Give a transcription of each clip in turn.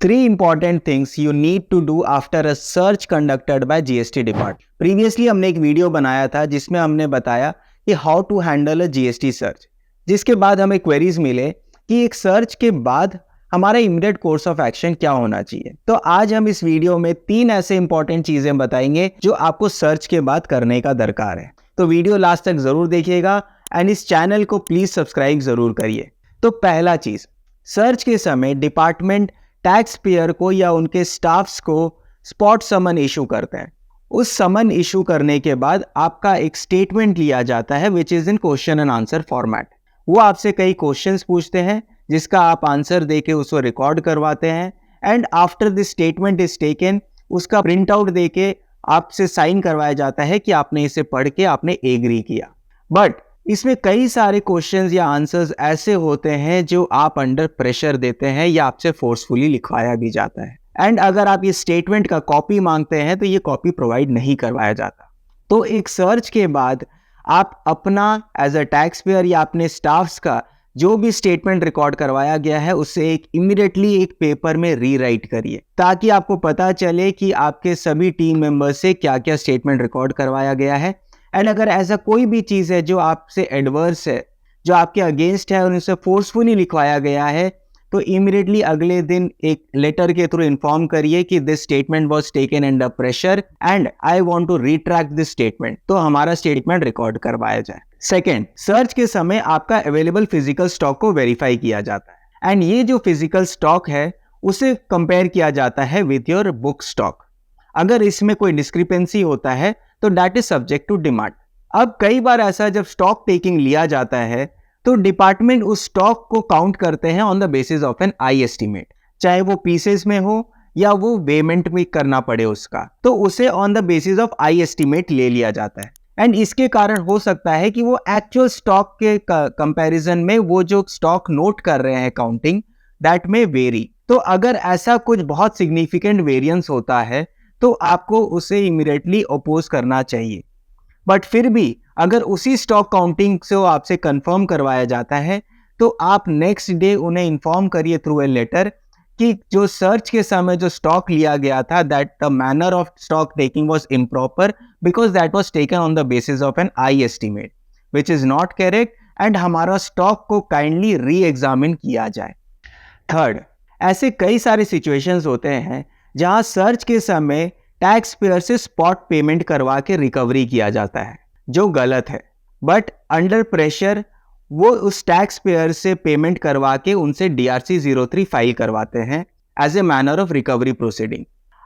3 important things you need to do after a search conducted by GST department. Previously हमने एक video बनाया था जिसमें हमने बताया कि how to handle a GST search, जिसके बाद हमें क्वेरीज मिले कि एक सर्च के बाद हमारा इमीडिएट कोर्स ऑफ एक्शन क्या होना चाहिए। तो आज हम इस वीडियो में 3 ऐसे इंपॉर्टेंट चीजें बताएंगे जो आपको सर्च के बाद करने का दरकार है। तो वीडियो लास्ट तक जरूर देखिएगा एंड इस चैनल को प्लीज सब्सक्राइब जरूर करिए। तो पहला चीज, सर्च के समय डिपार्टमेंट टैक्स पेयर को या उनके स्टाफ्स को स्पॉट समन इशू करते हैं। उस समन इशू करने के बाद आपका एक स्टेटमेंट लिया जाता है which is in question and answer format. वो आपसे कई क्वेश्चंस पूछते हैं जिसका आप आंसर देके उसको रिकॉर्ड करवाते हैं and after this statement is taken उसका प्रिंट आउट देके आपसे साइन करवाया जाता है कि आपने इसे पढ़ के आपने एग्री किया। बट इसमें कई सारे क्वेश्चंस या आंसर्स ऐसे होते हैं जो आप अंडर प्रेशर देते हैं या आपसे फोर्सफुली लिखवाया भी जाता है एंड अगर आप ये स्टेटमेंट का कॉपी मांगते हैं तो ये कॉपी प्रोवाइड नहीं करवाया जाता। तो एक सर्च के बाद आप अपना एज अ टैक्स पेयर या अपने स्टाफ्स का जो भी स्टेटमेंट रिकॉर्ड करवाया गया है उससे इमीडिएटली एक पेपर में रीराइट करिए ताकि आपको पता चले कि आपके सभी टीम मेंबर्स से क्या क्या स्टेटमेंट रिकॉर्ड करवाया गया है एंड अगर ऐसा कोई भी चीज़ है जो आपसे एडवर्स है, जो आपके अगेंस्ट है और उनसे फोर्सफुली लिखवाया गया है, तो इमीडिएटली अगले दिन एक लेटर के थ्रू इन्फॉर्म करिए कि this statement was taken under pressure and I want to retract this statement, तो हमारा स्टेटमेंट रिकॉर्ड करवाया जाए। सेकेंड, सर्च के समय आपका अवेलेबल फिजिकल स्टॉक को वेरीफाई किया जाता है एंड ये जो फिजिकल स्टॉक है उसे कंपेयर किया जाता है विथ योर बुक स्टॉक। अगर इसमें कोई डिस्क्रिपेंसी होता है तो that is subject to demand. अब कई बार ऐसा जब स्टॉक टेकिंग लिया जाता है तो डिपार्टमेंट उस स्टॉक को काउंट करते हैं on the basis of an eye estimate, चाहे वो पीसेस में हो या वो वेमेंट में करना पड़े उसका, तो उसे on the basis of I estimate ले लिया जाता है एंड इसके कारण हो सकता है कि वो एक्चुअल स्टॉक के कंपैरिजन में वो जो स्टॉक नोट कर रहे हैं काउंटिंग दैट में वेरी। तो अगर ऐसा कुछ बहुत सिग्निफिकेंट वेरिएंस होता है तो आपको उसे इमीडिएटली अपोज करना चाहिए। बट फिर भी अगर उसी स्टॉक काउंटिंग से आपसे कंफर्म करवाया जाता है तो आप नेक्स्ट डे उन्हें इन्फॉर्म करिए थ्रू ए लेटर कि जो सर्च के समय जो स्टॉक लिया गया था that the manner of stock taking was improper because that was taken on the basis of an eye estimate which is not correct and हमारा स्टॉक को काइंडली री एग्जामिन किया जाए। थर्ड, ऐसे कई सारे सिचुएशंस होते हैं जहां सर्च के समय टैक्स पेयर से स्पॉट पेमेंट करवा के रिकवरी किया जाता है जो गलत है, बट अंडर प्रेशर वो उस टैक्स पेयर से पेमेंट करवा के उनसे DRC 03 फाइल करवाते हैं as a manner of recovery proceeding.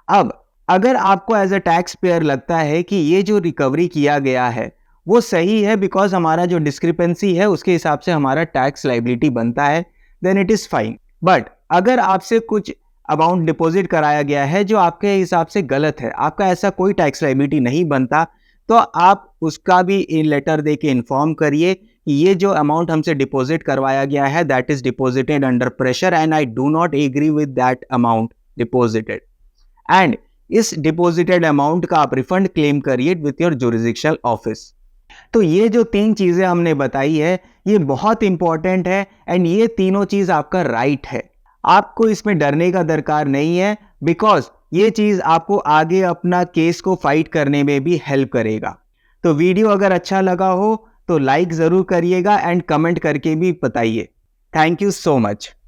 अब अगर आपको एज अ टैक्स पेयर लगता है कि ये जो रिकवरी किया गया है वो सही है बिकॉज हमारा जो डिस्क्रिपेंसी है उसके हिसाब से हमारा टैक्स लाइबिलिटी बनता है, then it is fine. But अगर आपसे कुछ अमाउंट डिपॉजिट कराया गया है जो आपके हिसाब से गलत है, आपका ऐसा कोई टैक्स लायबिलिटी नहीं बनता, तो आप उसका भी लेटर दे के इन्फॉर्म करिए कि ये जो अमाउंट हमसे डिपॉजिट करवाया गया है that is deposited under pressure and I do not agree with that amount deposited and इस डिपॉजिटेड अमाउंट का आप रिफंड क्लेम करिए विथ योर जुरिसडिक्शनल ऑफिस। तो ये जो 3 चीजें हमने बताई है ये बहुत इंपॉर्टेंट है एंड ये तीनों चीज आपका राइट है, आपको इसमें डरने का दरकार नहीं है बिकॉज ये चीज आपको आगे अपना केस को फाइट करने में भी हेल्प करेगा। तो वीडियो अगर अच्छा लगा हो तो लाइक जरूर करिएगा एंड कमेंट करके भी बताइए। Thank you so much.